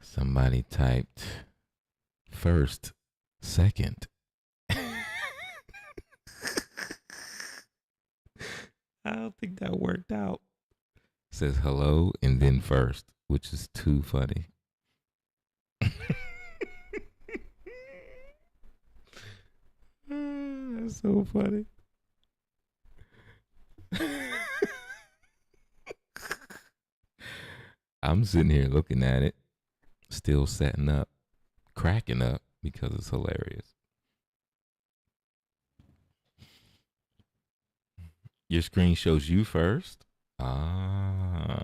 Somebody typed first, second. I don't think that worked out. Says hello and then first, which is too funny. That's so funny. I'm sitting here looking at it, still setting up, cracking up because it's hilarious. Your screen shows you first. Ah.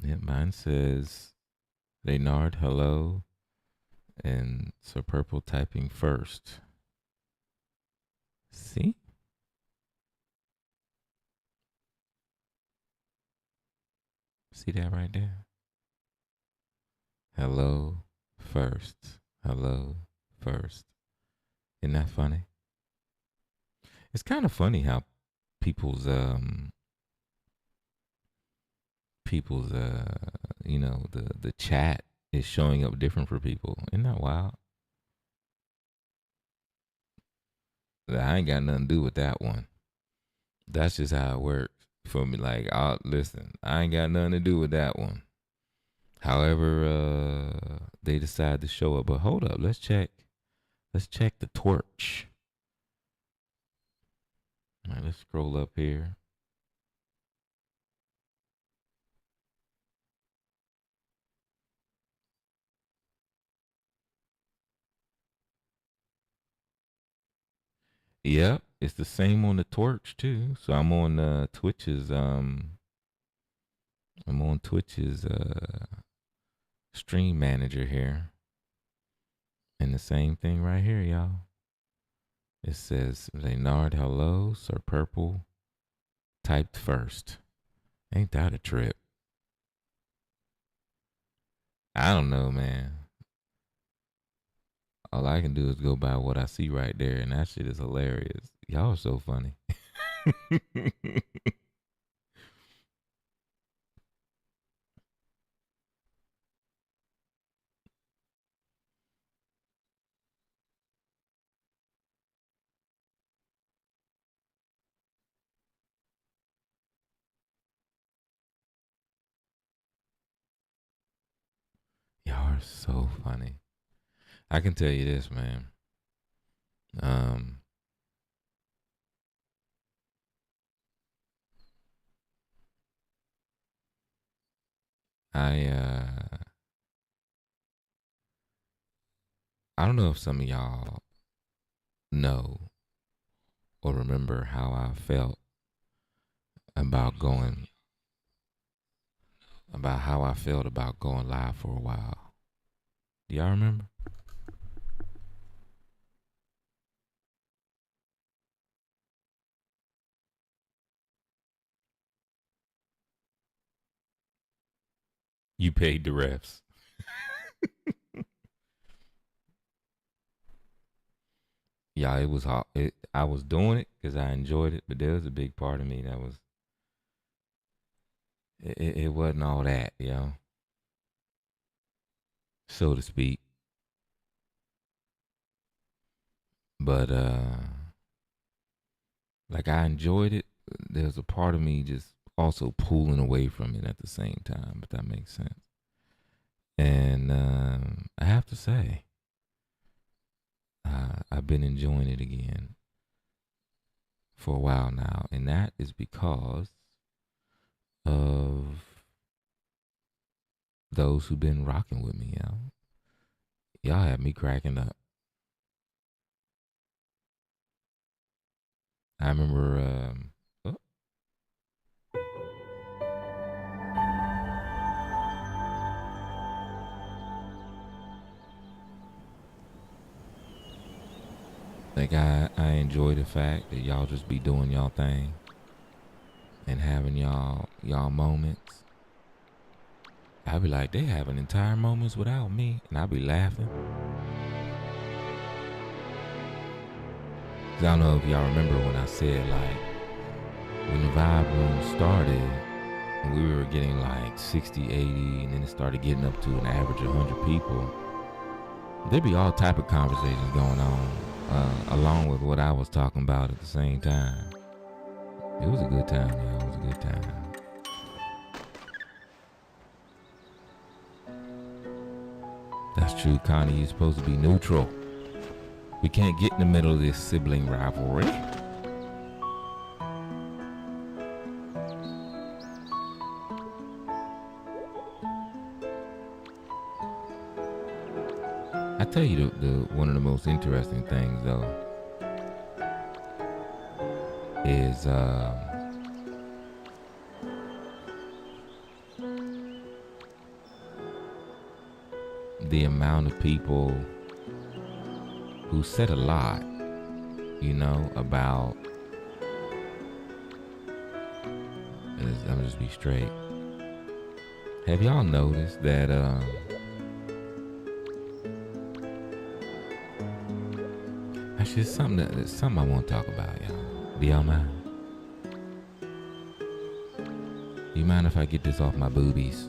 Yeah, mine says Leonard, hello, and Sir Purple typing first. See? See that right there? Hello first. Hello first. Isn't that funny? It's kind of funny how people's people's the chat is showing up different for people. Isn't that wild? I ain't got nothing to do with that one. That's just how it works for me. Like, listen, I ain't got nothing to do with that one. However, they decide to show up. But hold up, let's check. Let's check the torch. All right, let's scroll up here. Yep, it's the same on the torch too. So I'm on Twitch's stream manager here. And the same thing right here, y'all. It says Leonard, hello, Sir Purple, typed first. Ain't that a trip? I don't know, man. All I can do is go by what I see right there, and that shit is hilarious. Y'all are so funny. Y'all are so funny. I can tell you this, man. Um, I I don't know if some of y'all know or remember how I felt about going about how I felt about going live for a while. Do y'all remember? You paid the refs. Yeah, it was hard. I was doing it because I enjoyed it, but there was a big part of me that was it wasn't all that, so to speak. But like I enjoyed it. There's a part of me just also pulling away from it at the same time, if that makes sense. And I have to say, I've been enjoying it again for a while now, and that is because of those who've been rocking with me, Y'all have me cracking up. I remember, oh, like I enjoy the fact that y'all just be doing y'all thing and having y'all moments. I be like, they having entire moments without me, and I be laughing. 'Cause I don't know if y'all remember when I said like when the vibe room started, we were getting like 60, 80, and then it started getting up to an average of 100 people. There'd be all type of conversations going on, along with what I was talking about at the same time. It was a good time, y'all. It was a good time. That's true, Connie. You're supposed to be neutral. We can't get in the middle of this sibling rivalry. I tell you, the one of the most interesting things though is the amount of people who said a lot, you know, about. I'm just be straight. Have y'all noticed that? Actually, it's something I want to talk about, y'all. Do y'all mind? You mind if I get this off my boobies?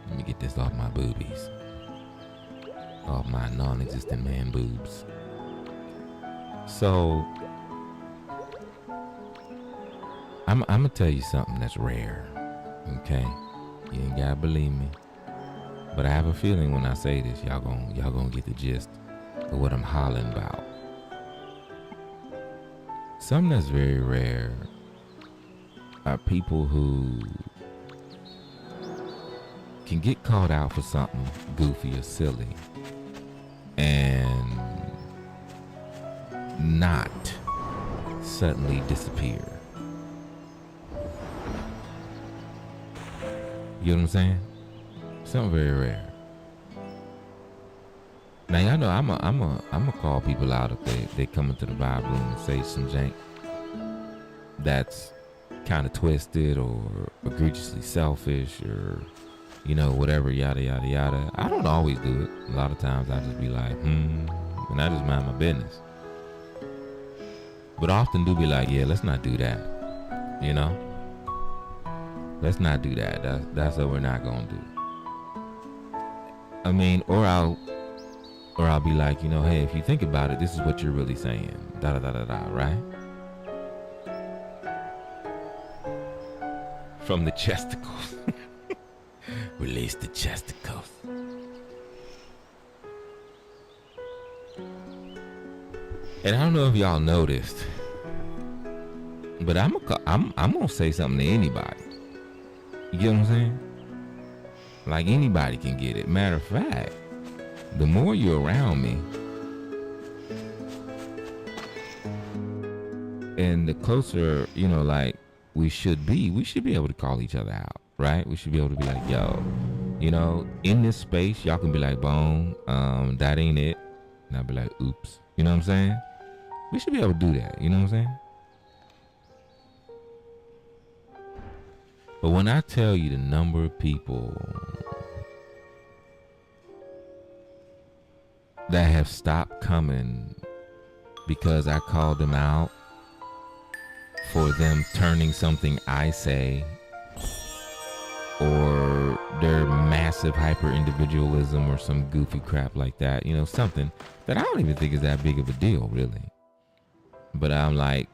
Let me get this off my boobies. Off my non-existent man boobs. So, I'm gonna tell you something that's rare. Okay? You ain't gotta believe me. But I have a feeling when I say this, y'all gonna get the gist of what I'm hollering about. Something that's very rare are people who can get called out for something goofy or silly and not suddenly disappear. You know what I'm saying? Something very rare. Now y'all know I'm a call people out if they come into the vibe room and say some jank that's kind of twisted or egregiously selfish or, you know, whatever, yada, yada, yada. I don't always do it. A lot of times I just be like, and I just mind my business. But I often do be like, yeah, let's not do that. You know? Let's not do that. That's what we're not gonna do. I mean, or I'll be like, you know, hey, if you think about it, this is what you're really saying. Da da da da da, right? From the chesticles. Release the chesticles. And I don't know if y'all noticed, but I'm gonna say something to anybody. You get what I'm saying? Like anybody can get it. Matter of fact, the more you're around me, and the closer, you know, like we should be able to call each other out, right? We should be able to be like, yo, you know, in this space, y'all can be like, boom, that ain't it. And I'll be like, oops. You know what I'm saying? We should be able to do that. You know what I'm saying? But when I tell you the number of people that have stopped coming because I called them out for them turning something I say or their massive hyper individualism or some goofy crap like that, you know, something that I don't even think is that big of a deal, really. But I'm like,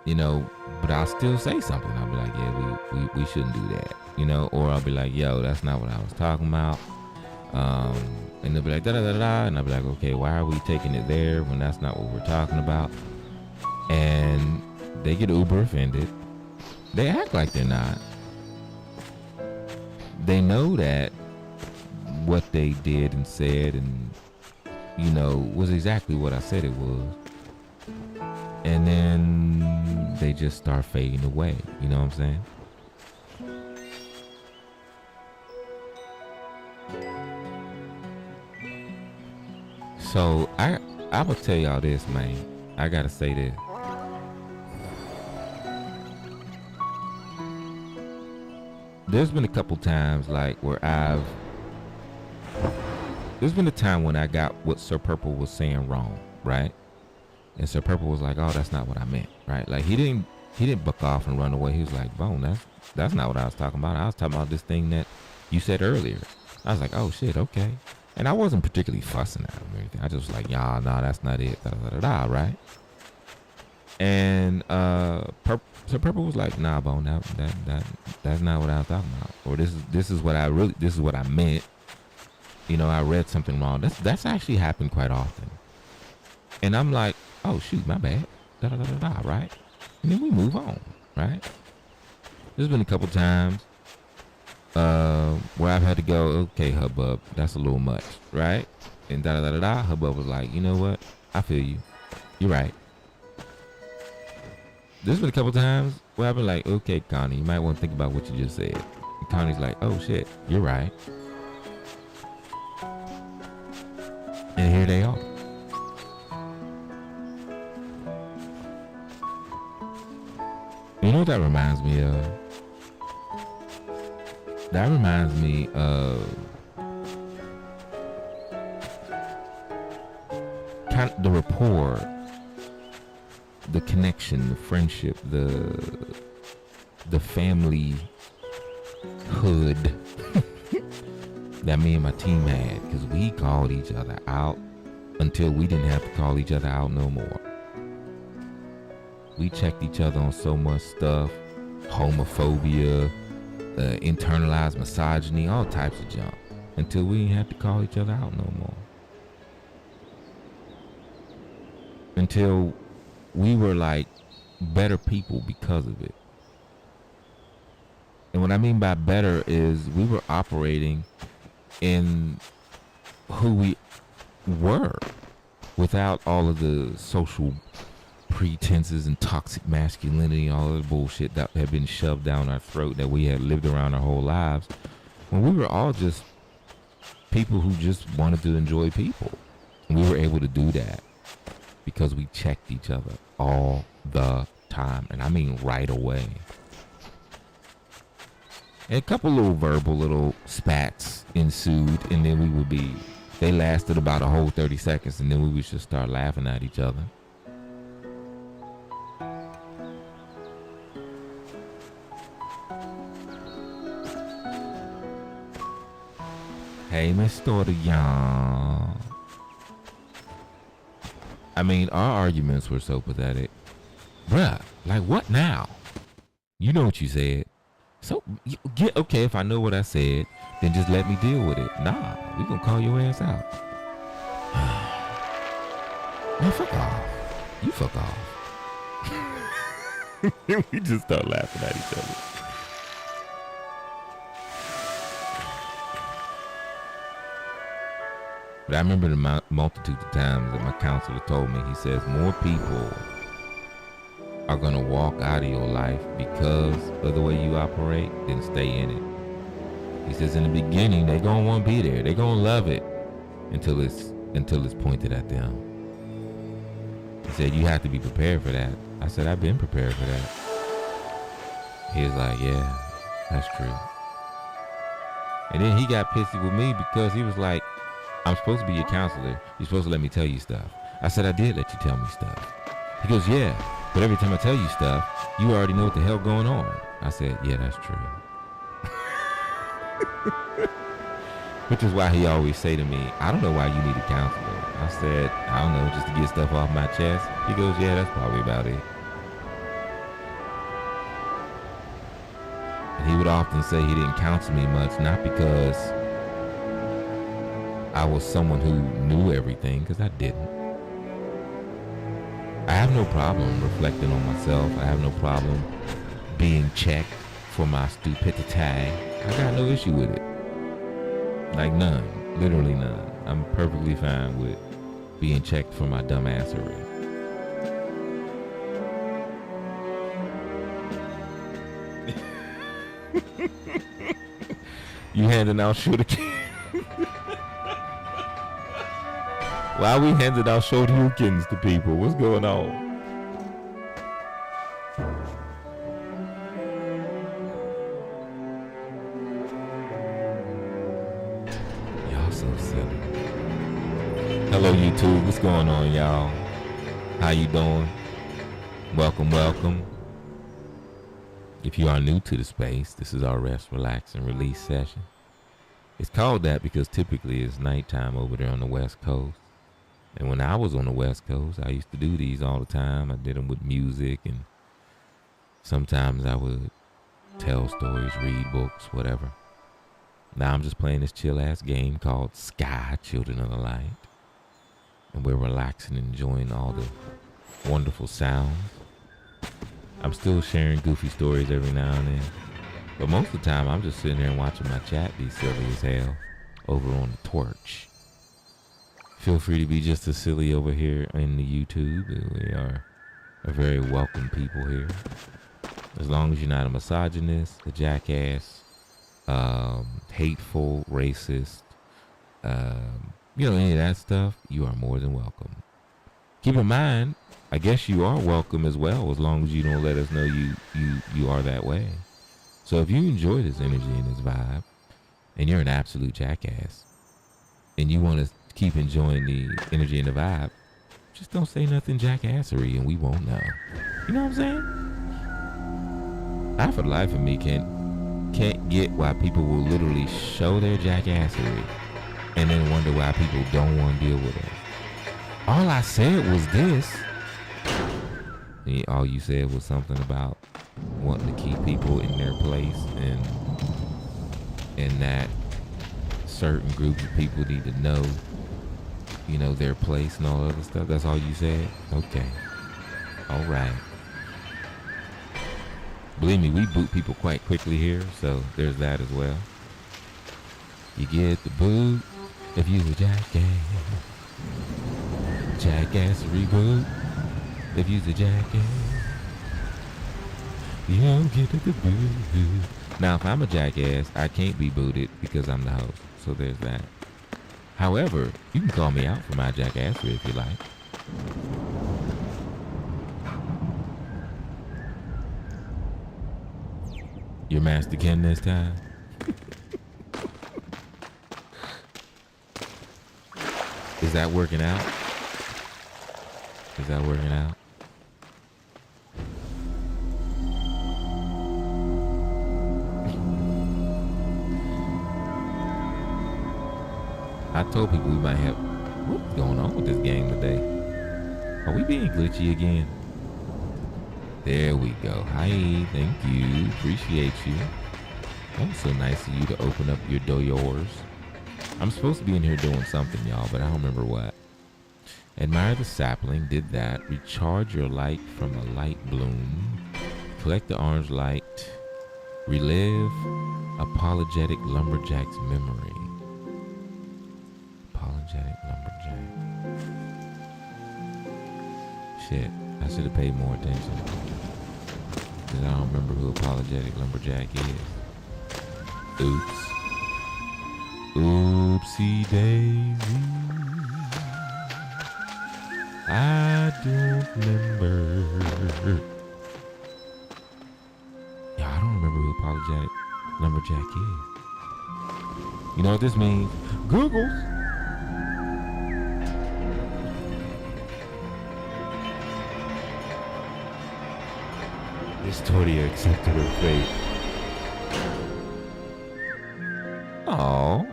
you know, but I'll still say something. I'll be like, yeah, we shouldn't do that, you know, or I'll be like, yo, that's not what I was talking about. And they'll be like, da da da da, and I'll be like, okay, why are we taking it there when that's not what we're talking about? And they get uber offended. They act like they're not. They know that what they did and said and, you know, was exactly what I said it was. And then they just start fading away. You know what I'm saying? So I'm gonna tell y'all this, man. I gotta say this. There's been a couple times like where there's been a time when I got what Sir Purple was saying wrong, right? And Sir Purple was like, "Oh, that's not what I meant," right? Like he didn't buck off and run away. He was like, "Bone, that's not what I was talking about. I was talking about this thing that you said earlier." I was like, "Oh shit, okay." And I wasn't particularly fussing at him or anything. I just was like, "Yeah, nah, that's not it." Da da da da, right? And Sir Purple was like, "Nah, Bone, that's not what I was talking about. Or this is what I meant. You know, I read something wrong." That's actually happened quite often. And I'm like, "Oh shoot, my bad." Da da da da da, right? And then we move on, right? There's been a couple times where I've had to go, "Okay, Hubbub, that's a little much," right? And da da da da. Hubbub was like, "You know what? I feel you. You're right." There's been a couple times where I've been like, "Okay, Connie, you might want to think about what you just said." And Connie's like, "Oh shit, you're right." And here they are. You know what that reminds me of? That reminds me of kind of the rapport, the connection, the friendship, the family hood that me and my team had, because we called each other out until we didn't have to call each other out no more. We checked each other on so much stuff, homophobia, internalized misogyny, all types of junk, until we didn't have to call each other out no more. Until we were like better people because of it. And what I mean by better is we were operating in who we were without all of the social pretenses and toxic masculinity and all of the bullshit that had been shoved down our throat that we had lived around our whole lives, when we were all just people who just wanted to enjoy people. And we were able to do that because we checked each other all the time, and I mean right away. And a couple little verbal little spats ensued, and then they lasted about a whole 30 seconds, and then we would just start laughing at each other. Hey, Mr. Young. I mean, our arguments were so pathetic. Bruh, like what now? You know what you said. So, okay, if I know what I said, then just let me deal with it. Nah, we gonna call your ass out. Man, fuck off. You fuck off. We just start laughing at each other. But I remember the multitude of times that my counselor told me, he says, more people are going to walk out of your life because of the way you operate than stay in it. He says in the beginning, they're going to want to be there. They're going to love it until it's pointed at them. He said, you have to be prepared for that. I said, I've been prepared for that. He was like, yeah, that's true. And then he got pissy with me because he was like, I'm supposed to be your counselor. You're supposed to let me tell you stuff. I said, I did let you tell me stuff. He goes, yeah, but every time I tell you stuff, you already know what the hell going on. I said, yeah, that's true. Which is why he always say to me, I don't know why you need a counselor. I said, I don't know, just to get stuff off my chest. He goes, yeah, that's probably about it. And he would often say he didn't counsel me much, not because I was someone who knew everything, because I didn't. I have no problem reflecting on myself. I have no problem being checked for my stupidity. I got no issue with it. Like none. Literally none. I'm perfectly fine with being checked for my dumbassery. You handing out shit again? Why are we handing out shoryukens to people? What's going on? Y'all so silly. Hello, YouTube. What's going on, y'all? How you doing? Welcome, welcome. If you are new to the space, this is our rest, relax, and release session. It's called that because typically it's nighttime over there on the West Coast. And when I was on the West Coast, I used to do these all the time. I did them with music, and sometimes I would tell stories, read books, whatever. Now I'm just playing this chill-ass game called Sky, Children of the Light. And we're relaxing and enjoying all the wonderful sounds. I'm still sharing goofy stories every now and then. But most of the time, I'm just sitting there and watching my chat be silly as hell over on the Twitch. Feel free to be just as silly over here in the YouTube. We are a very welcome people here. As long as you're not a misogynist, a jackass, hateful, racist, any of that stuff, you are more than welcome. Keep in mind, I guess you are welcome as well, as long as you don't let us know you are that way. So if you enjoy this energy and this vibe, and you're an absolute jackass, and you want to keep enjoying the energy and the vibe, just don't say nothing jackassery and we won't know. You know what I'm saying? I, for the life of me, can't get why people will literally show their jackassery and then wonder why people don't want to deal with it. All I said was this. And all you said was something about wanting to keep people in their place, and that certain group of people need to know, their place and all other stuff. That's all you said? Okay. All right. Believe me, we boot people quite quickly here, so there's that as well. You get the boot if you a jackass. Jackassery boot if you's a jackass. You don't get the boot. Now, if I'm a jackass, I can't be booted because I'm the host. So there's that. However, you can call me out for my jackassery if you like. Your Master Ken this time? Is that working out? Is that working out? I told people we might have... What's going on with this game today? Are we being glitchy again? There we go. Hi, thank you. Appreciate you. That was so nice of you to open up your doors. I'm supposed to be in here doing something, y'all, but I don't remember what. Admire the sapling, did that. Recharge your light from a light bloom. Collect the orange light. Relive apologetic lumberjack's memory. Apologetic lumberjack. Shit, I should have paid more attention. Because I don't remember who apologetic lumberjack is. Oops. Oopsie daisy. I don't remember. Yeah, I don't remember who apologetic lumberjack is. You know what this means? Googles. Historia accepted her fate. Aww.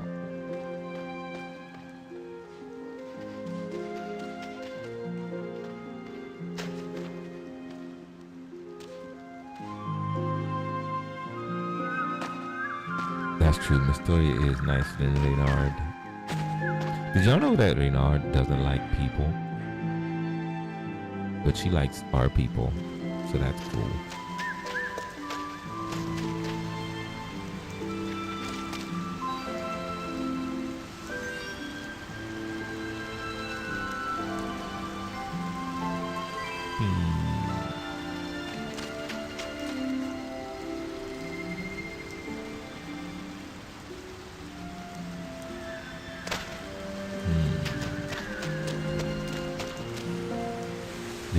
That's true. Miss Toya is nicer than Reynard. Did y'all know that Reynard doesn't like people? But she likes our people. So that's cool.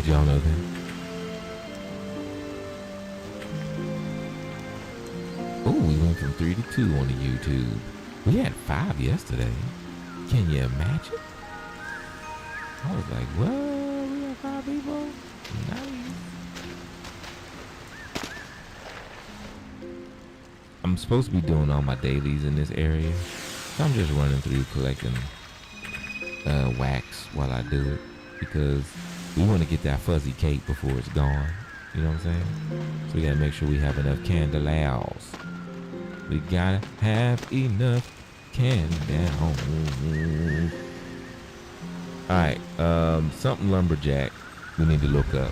y'all know that? Oh, we went from 3 to 2 on the YouTube. We had 5 yesterday. Can you imagine? I was like, what? We have 5 people? Nice. I'm supposed to be doing all my dailies in this area. So I'm just running through collecting wax while I do it. Because we want to get that fuzzy cake before it's gone. You know what I'm saying? So we got to make sure we have enough candelaos. We got to have enough candelaos. Alright, something lumberjack we need to look up.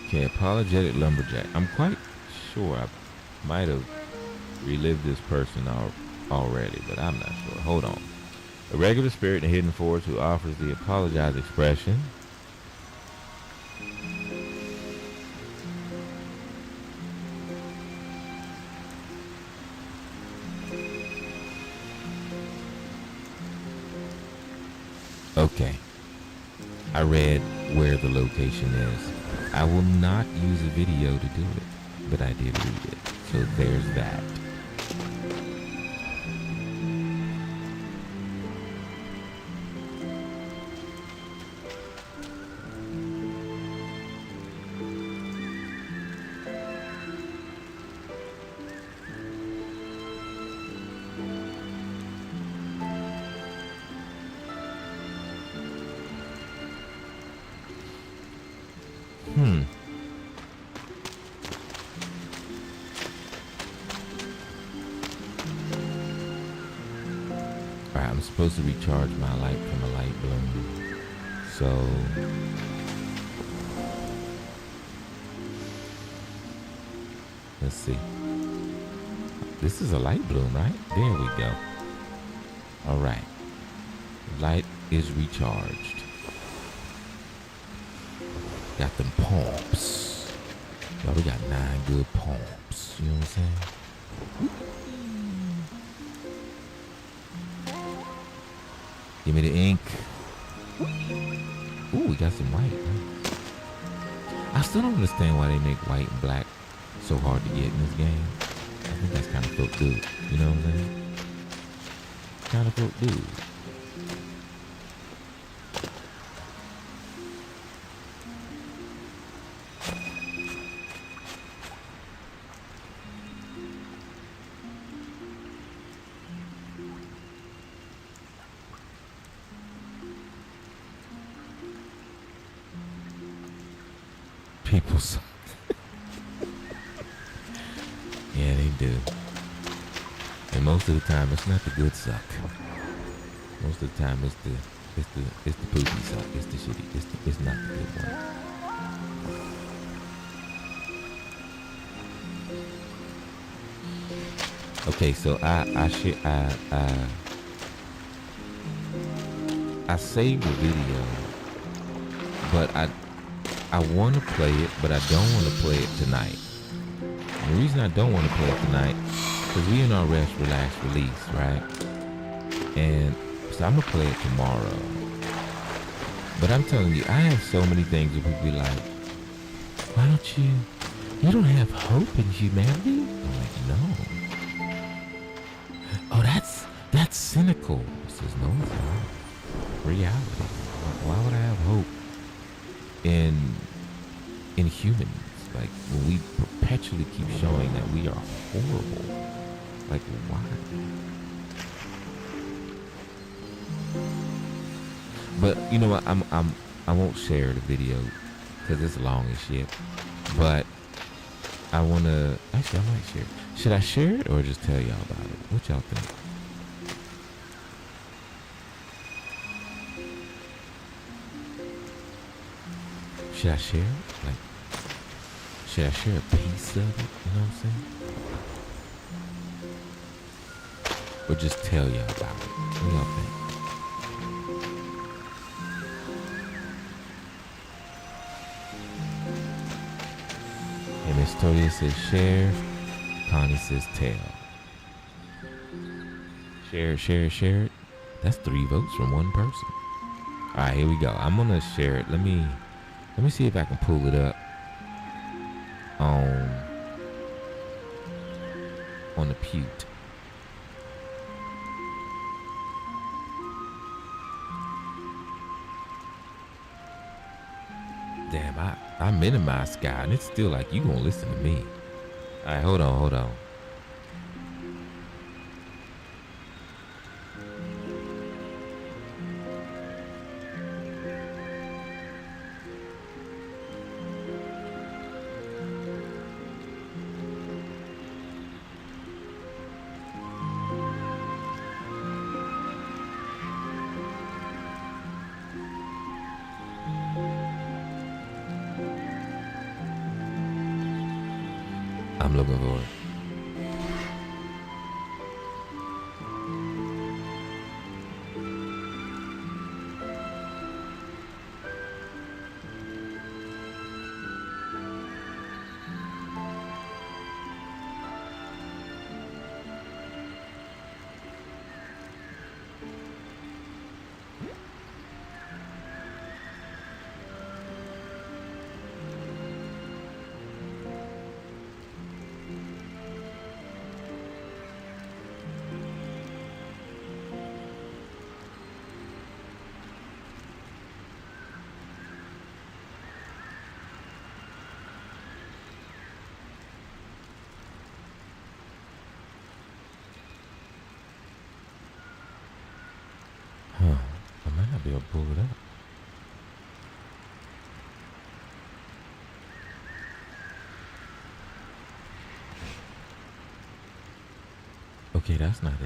Okay, apologetic lumberjack. I'm quite sure I might have relived this person already, but I'm not sure. Hold on. A regular spirit in Hidden Forest who offers the apologize expression. Okay. I read where the location is. I will not use a video to do it, but I did read it. So there's that. Alright, I'm supposed to recharge my light from a light bloom. So let's see. This is a light bloom, right? There we go. Alright. Light is recharged. Got them pumps. Y'all, we got 9 good pumps. You know what I'm saying? Give me the ink. Ooh, we got some white. I still don't understand why they make white and black so hard to get in this game. I think that's kind of felt good. You know what I'm saying? Kind of felt good. People suck. Yeah, they do. And most of the time, it's not the good suck. Most of the time, it's the poopy suck. It's the shitty. It's not the good one. Okay, so I saved the video, but I want to play it, but I don't want to play it tonight. And the reason I don't want to play it tonight, because we in our rest, relax, release, right? And so I'm going to play it tomorrow. But I'm telling you, I have so many things that people be like, why don't you don't have hope in humanity? I'm like, no. Oh, that's cynical. It says, no, it's not. Reality. Why would I have hope in humans? Like, when we perpetually keep showing that we are horrible, like, why? But you know what? I won't share the video because it's long as shit. But I wanna actually I might share it. Should I share it or just tell y'all about it? What y'all think? Should I share it? Like, should I share a piece of it? You know what I'm saying? Or just tell y'all about it? What do y'all think? And Miss Toya says share. Connie says tell. Share it, share it, share it. That's 3 votes from one person. All right, here we go. I'm gonna share it. Let me see if I can pull it up on the Pewt. Damn, I minimized Sky, and it's still like, you gonna listen to me. All right, hold on. I'm looking for it. I might not be able to pull it up. Okay, that's not it.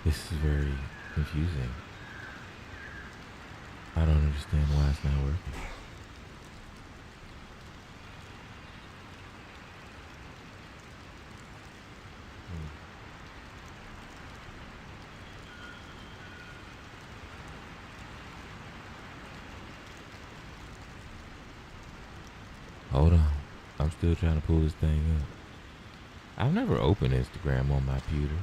This is very confusing. I don't understand why it's not working. Hold on. I'm still trying to pull this thing up. I've never opened Instagram on my computer.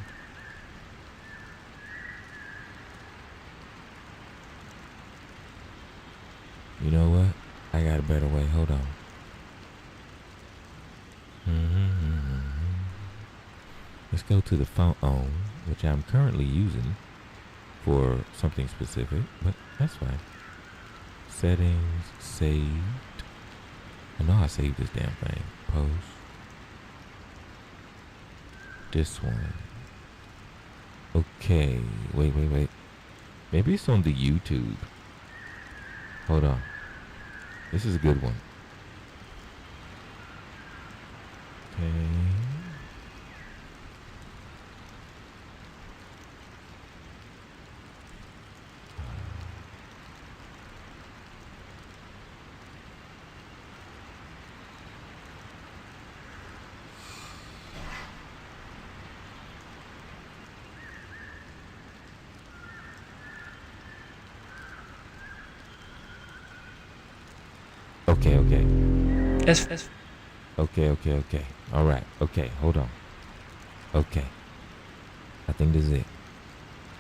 You know what? I got a better way. Hold on. Let's go to the phone, which I'm currently using for something specific, but that's fine. Settings, saved. I know I saved this damn thing. Post. This one. Okay. Wait. Maybe it's on the YouTube. Hold on. This is a good one. Okay. Okay. Okay. All right. Okay, hold on. Okay. I think this is it.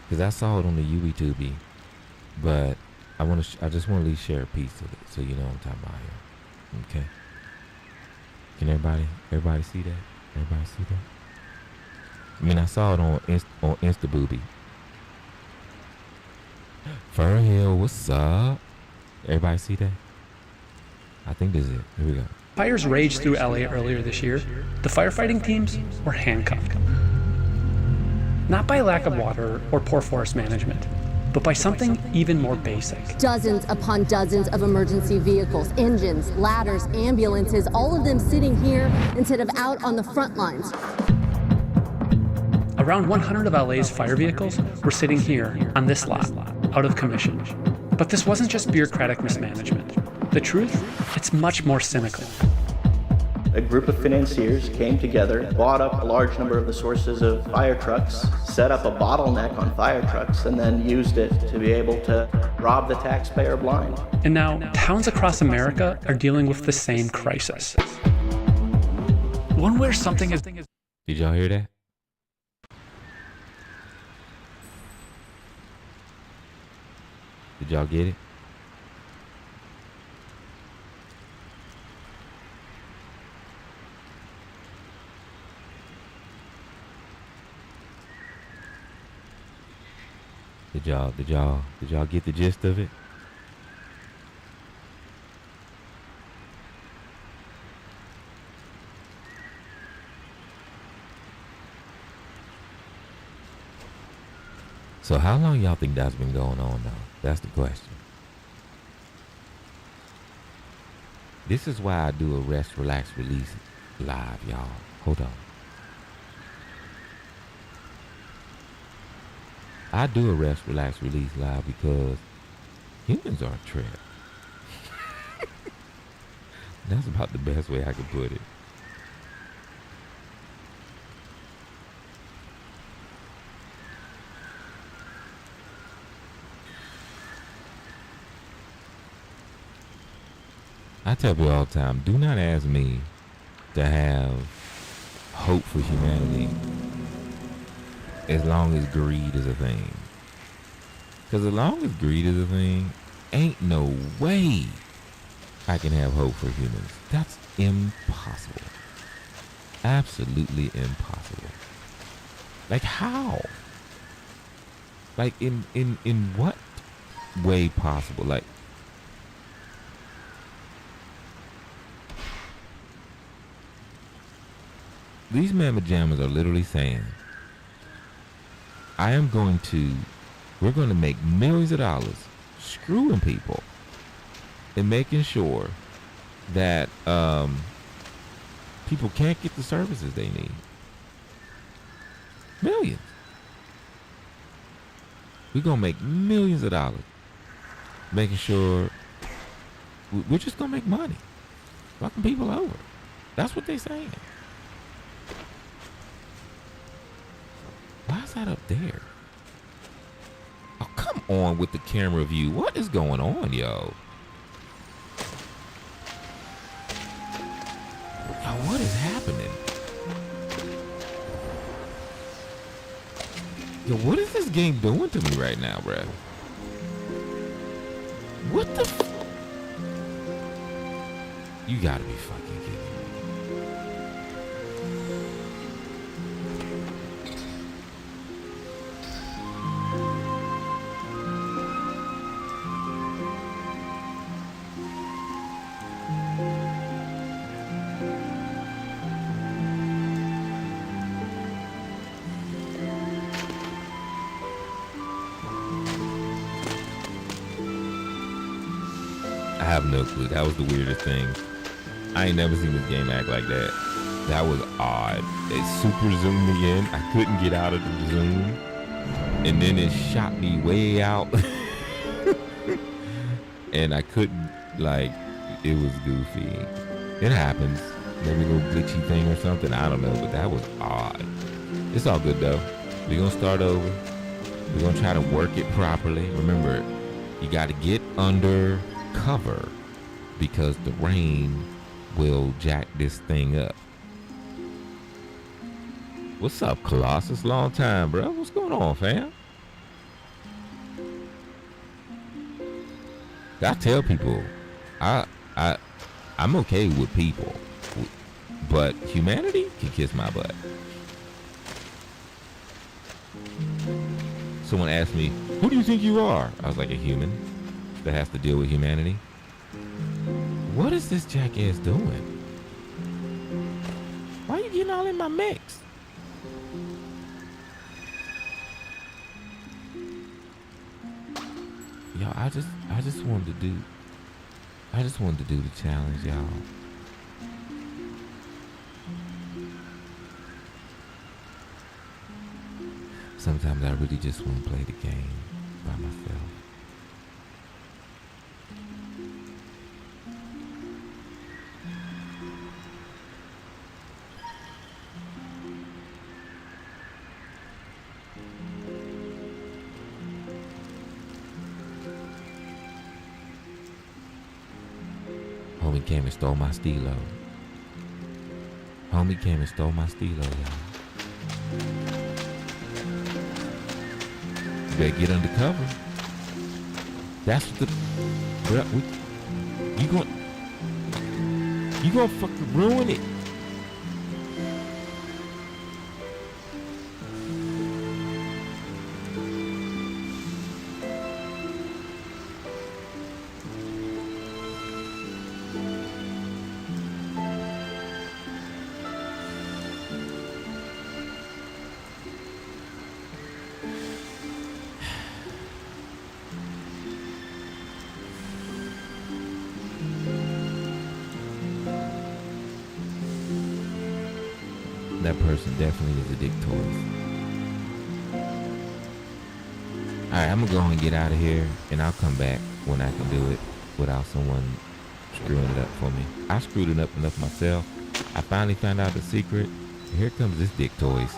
Because I saw it on the YouTube, but I just want to at least share a piece of it so you know what I'm talking about here. Okay. Can everybody see that? Everybody see that? I mean, I saw it on Instabooby. Fur Hill, what's up? Everybody see that? I think this is it. Here we go. Fires raged through LA earlier this year. The firefighting teams were handcuffed. Not by lack of water or poor forest management, but by something even more basic. Dozens upon dozens of emergency vehicles, engines, ladders, ambulances, all of them sitting here instead of out on the front lines. Around 100 of LA's fire vehicles were sitting here on this lot, out of commission. But this wasn't just bureaucratic mismanagement. The truth, it's much more cynical. a group of financiers came together, bought up a large number of the sources of fire trucks, set up a bottleneck on fire trucks, and then used it to be able to rob the taxpayer blind. And now, towns across America are dealing with the same crisis. One where something is... Did y'all hear that? Did y'all get it? Did y'all get the gist of it? So how long y'all think that's been going on now? That's the question. This is why I do a rest, relax, release live, y'all. Hold on. I do a rest, relax, release live because humans are a trip. That's about the best way I could put it. I tell people all the time, do not ask me to have hope for humanity as long as greed is a thing. Because as long as greed is a thing, ain't no way I can have hope for humans. That's impossible. Absolutely impossible. Like how? Like in what way possible? Like, these mamma jammers are literally saying, we're going to make millions of dollars screwing people and making sure that people can't get the services they need. Millions. We're going to make millions of dollars making sure we're just going to make money. Fucking people over. That's what they're saying. Why is that up there? Oh, come on with the camera view. What is going on, yo? Yo, what is happening? Yo, what is this game doing to me right now, bruh? What the You gotta be fucking kidding me. I have no clue. That was the weirdest thing. I ain't never seen this game act like that. That was odd. It super zoomed me in. I couldn't get out of the zoom. And then it shot me way out. And I couldn't, like, it was goofy. It happens. Maybe a little glitchy thing or something. I don't know, but that was odd. It's all good though. We're gonna start over. We're gonna try to work it properly. Remember, you gotta get under cover because the rain will jack this thing up. What's up, Colossus? Long time, bro. What's going on, fam? I tell people, I'm okay with people, but humanity can kiss my butt. Someone asked me, who do you think you are? I was like, a human that has to deal with humanity. What is this jackass doing? Why are you getting all in my mix? Yo, I just wanted to do the challenge, y'all. Sometimes I really just want to play the game by myself. came and stole my stilo. Homie came and stole my stilo, y'all. You better get undercover. That's what the... Bro, you gonna fucking ruin it. That person definitely is a dick toys. Alright, I'm gonna go and get out of here, and I'll come back when I can do it without someone screwing it up for me. I screwed it up enough myself. I finally found out the secret. Here comes this dick toys.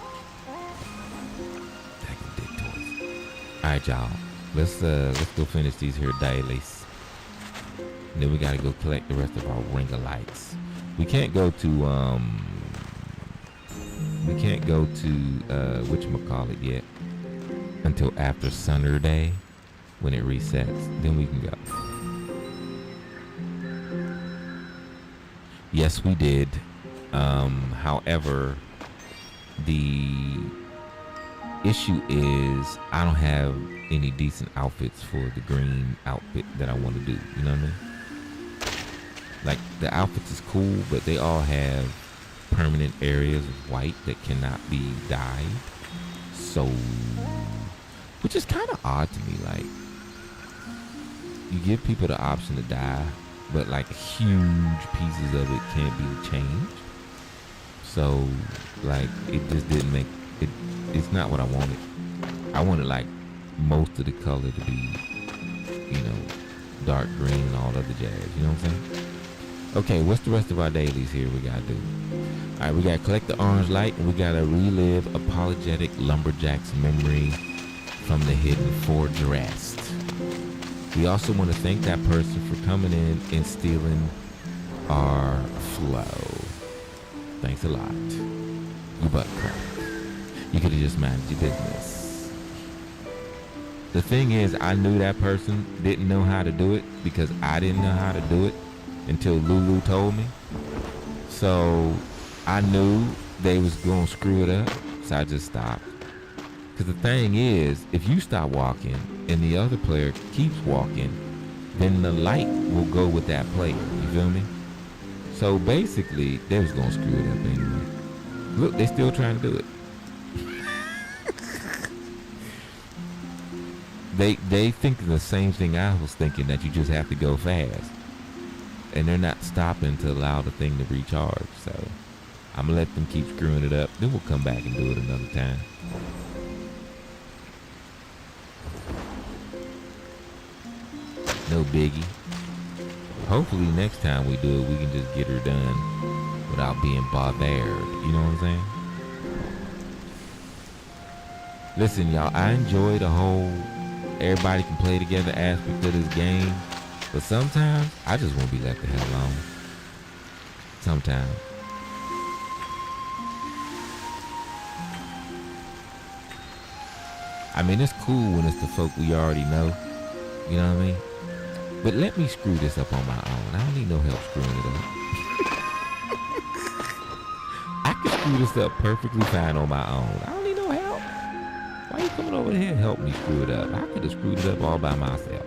Fucking dick toys. Alright, y'all. Let's go finish these here dailies. And then we gotta go collect the rest of our ring of lights. We can't go to whatchamacallit yet until after Sunday when it resets. Then we can go. Yes, we did. However, the issue is I don't have any decent outfits for the green outfit that I want to do. You know what I mean? Like, the outfits is cool, but they all have permanent areas of white that cannot be dyed. So, which is kind of odd to me. Like, you give people the option to dye, but like huge pieces of it can't be changed. So, like, it just didn't make it. It's not what I wanted. I wanted like most of the color to be, you know, dark green and all other jazz. You know what I'm saying? Okay, what's the rest of our dailies here we gotta do? Alright, we gotta collect the orange light, and we gotta relive apologetic lumberjack's memory from the hidden forge rest. We also want to thank that person for coming in and stealing our flow. Thanks a lot. You butt crack. You could have just managed your business. The thing is, I knew that person didn't know how to do it because I didn't know how to do it until Lulu told me. So I knew they was gonna screw it up, so I just stopped. Because the thing is, if you stop walking and the other player keeps walking, then the light will go with that player. You feel me? So basically, they was gonna screw it up anyway. Look, they still trying to do it. They think the same thing I was thinking, that you just have to go fast. And they're not stopping to allow the thing to recharge. So I'm gonna let them keep screwing it up. Then we'll come back and do it another time. No biggie. Hopefully next time we do it, we can just get her done without being bothered. You know what I'm saying? Listen, y'all, I enjoy the whole everybody can play together aspect of this game. But sometimes, I just want to be left the hell alone. Sometimes. I mean, it's cool when it's the folk we already know. You know what I mean? But let me screw this up on my own. I don't need no help screwing it up. I can screw this up perfectly fine on my own. I don't need no help. Why you coming over here and help me screw it up? I could have screwed it up all by myself.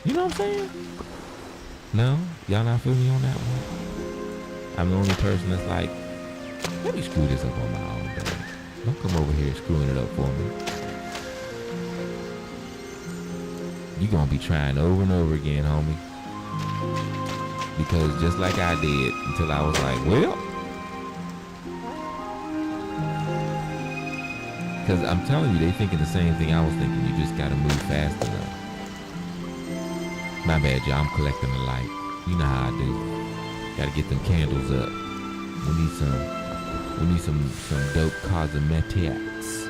You know what I'm saying? No? Y'all not feel me on that one? I'm the only person that's like, let me screw this up on my own, baby. Don't come over here screwing it up for me. You're gonna be trying over and over again, homie. Because just like I did, until I was like, well. Because I'm telling you, they thinking the same thing I was thinking. You just gotta move fast enough. My bad, y'all. I'm collecting the light. You know how I do. Gotta get them candles up. We need some dope cosmetics.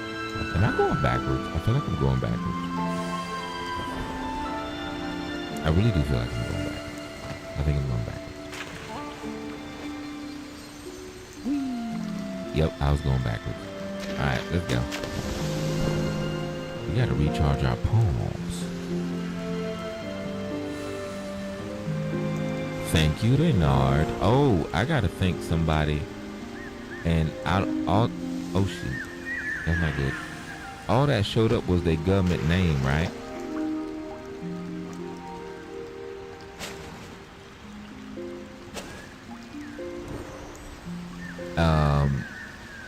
Am I going backwards? I feel like I'm going backwards. I really do feel like I'm going backwards. I think I'm going back. Yep, I was going backwards. Alright, let's go. We gotta recharge our palms. Thank you, Renard. Oh, I gotta thank somebody. And all oh shoot. That's not good. All that showed up was their government name, right?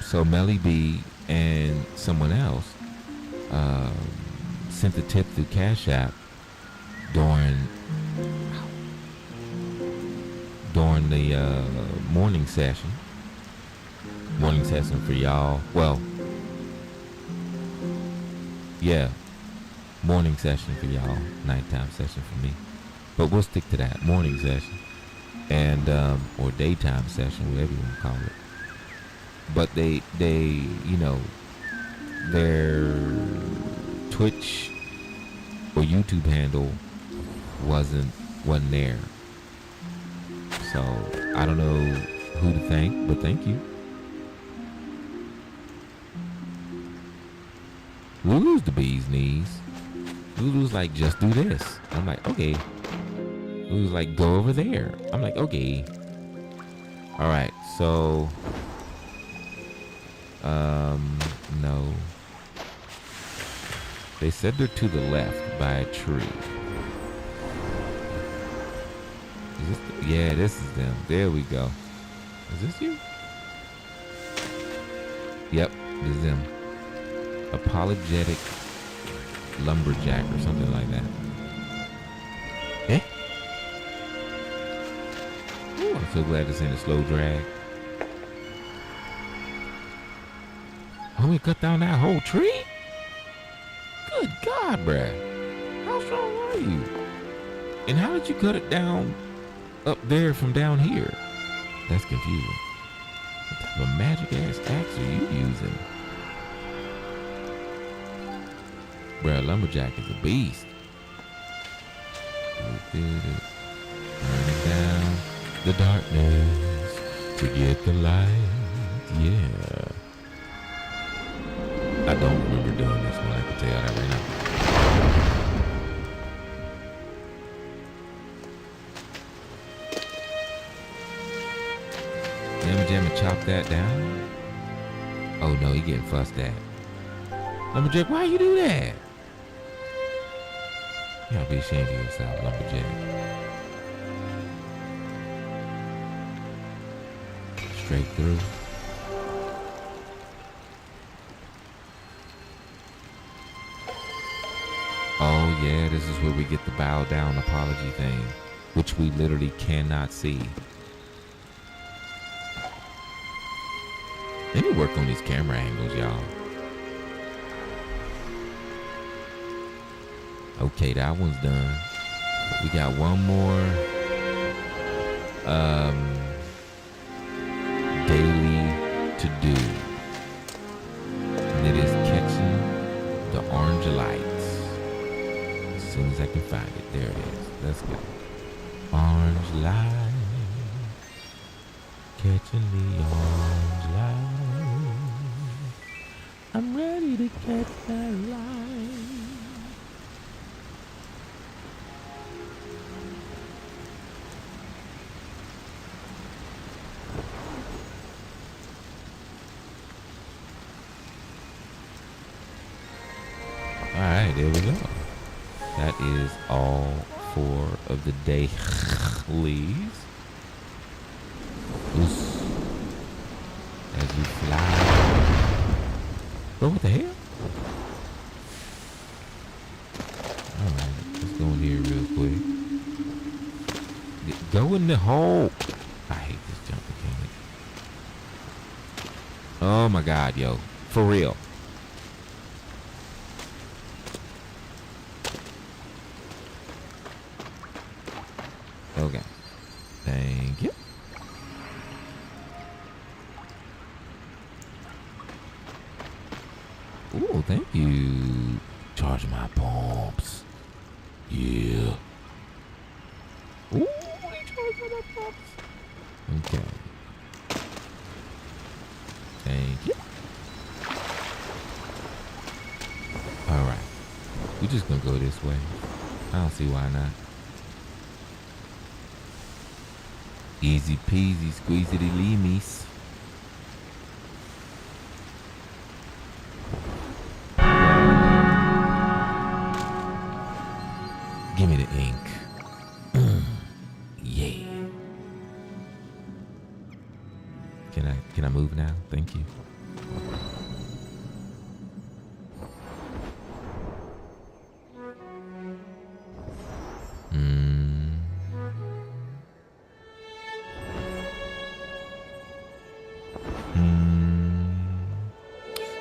So Melly B and someone else sent the tip through Cash App during the morning session. Morning session for y'all. Well, yeah, morning session for y'all, nighttime session for me. But we'll stick to that morning session, and or daytime session, whatever you want to call it. But they, you know, their Twitch or YouTube handle wasn't there. So I don't know who to thank, but thank you. Lulu's the bee's knees. Lulu's like, just do this. I'm like, okay. Lulu's like, go over there. I'm like, okay. All right, so no. They said they're to the left by a tree. Is this yeah, this is them. There we go. Is this you? Yep, this is them. Apologetic lumberjack or something like that. Eh? Ooh, I'm so glad this ain't a slow drag. Homie cut down that whole tree? Good God, bruh. How strong are you? And how did you cut it down up there from down here? That's confusing. What type of magic ass axe are you using? Bruh, lumberjack is a beast. Burning down the darkness to get the light. Yeah. I don't remember doing this one, I can tell you that right now. Jamma chop that down. Oh no, he getting fussed at. Lumberjack, why you do that? You gotta be ashamed of yourself, Lumberjack. Straight through. Oh yeah, this is where we get the bow down apology thing, which we literally cannot see. Let me work on these camera angles, y'all. Okay, that one's done. We got one more daily to do. And it is catching the orange lights. As soon as I can find it. There it is. Let's go. Orange light. Catching the orange light. I'm ready to catch that light. Alright, there we go. That is all 4 of the dailies. As you fly. Bro, what the hell? Alright, let's go in here real quick. Go in the hole. I hate this jump mechanic. Oh my god, yo. For real. Okay. Thank you. Ooh, thank you. Charge my pumps. Yeah. Ooh, they Okay. Thank you. Alright. We're just gonna go this way. I don't see why not. Easy peasy, squeezity leamies. Give me the ink. Yeah. Can I move now? Thank you.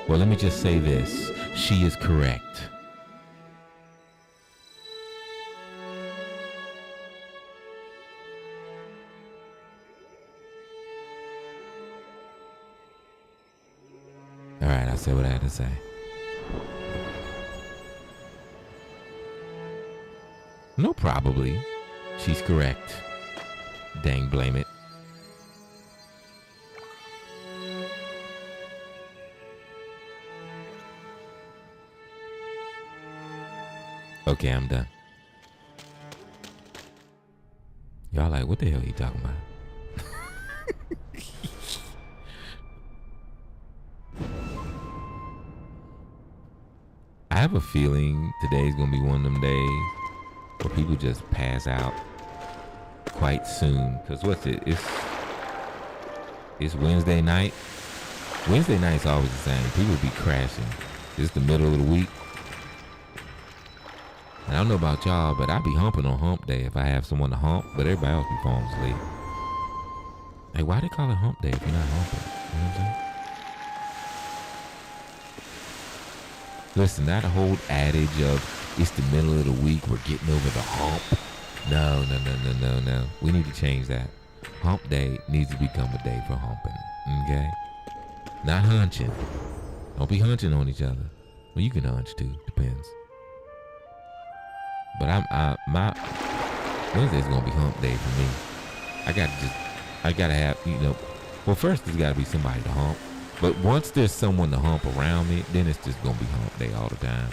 Well, let me just say this. She is correct. All right, I said what I had to say. No, probably. She's correct. Dang, blame it. Okay, I'm done. Y'all like, what the hell are you talking about? I have a feeling today's gonna be one of them days where people just pass out quite soon. Cause what's it? It's Wednesday night. Wednesday night's always the same. People be crashing. It's the middle of the week. And I don't know about y'all, but I be humping on hump day if I have someone to hump, but everybody else be falling asleep. Hey, why they call it hump day if you're not humping? You know what I'm saying? Listen, that whole adage of it's the middle of the week, we're getting over the hump. No. We need to change that. Hump day needs to become a day for humping, okay? Not hunching. Don't be hunching on each other. Well, you can hunch too, depends. But my Wednesday's gonna be hump day for me. I gotta have, well, first there's gotta be somebody to hump. But once there's someone to hump around me, then it's just gonna be hump day all the time.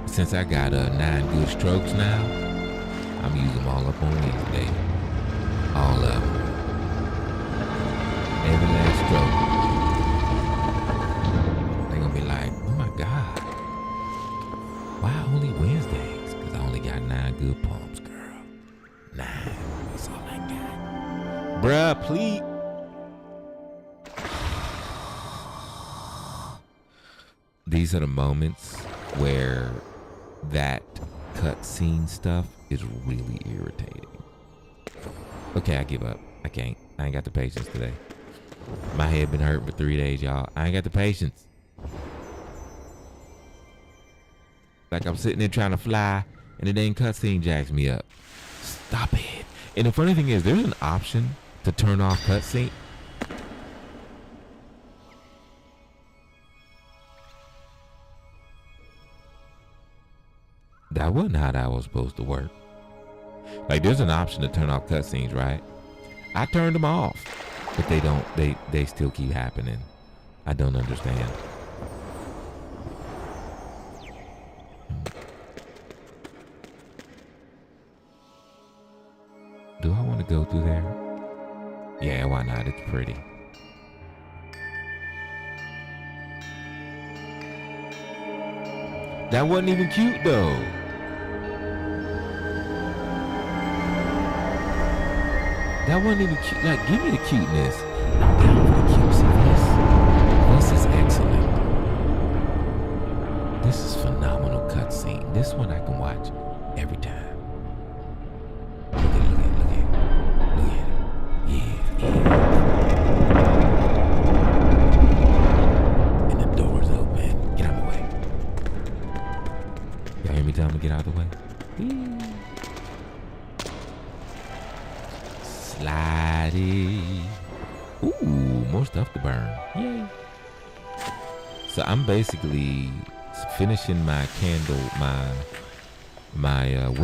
Since I got 9 good strokes now, I'm using them all up on Wednesday. All of them. Every last stroke. They're gonna be like, oh my God. Why only Wednesdays? Because I only got 9 good pumps, girl. 9. That's all I got. Bruh, please. These are the moments where that cutscene stuff is really irritating. Okay, I give up. I can't. I ain't got the patience today. My head been hurt for 3 days, y'all. I ain't got the patience. Like I'm sitting there trying to fly and the dang cutscene jacks me up. Stop it. And the funny thing is, there's an option to turn off cutscene. That wasn't how that was supposed to work. Like, there's an option to turn off cutscenes, right? I turned them off, but they still keep happening. I don't understand. Do I want to go through there? Yeah, why not? It's pretty. That wasn't even cute though. That wasn't even cute. Like, give me the cuteness. I'm down for the cutesy. This is excellent. This is phenomenal cutscene. This one I can watch every time. Look at it. Yeah. And the door's open. Get out of the way. Y'all hear me tell me to get out of the way? Slidey. Ooh, more stuff to burn. Yay. So I'm basically finishing my candle, my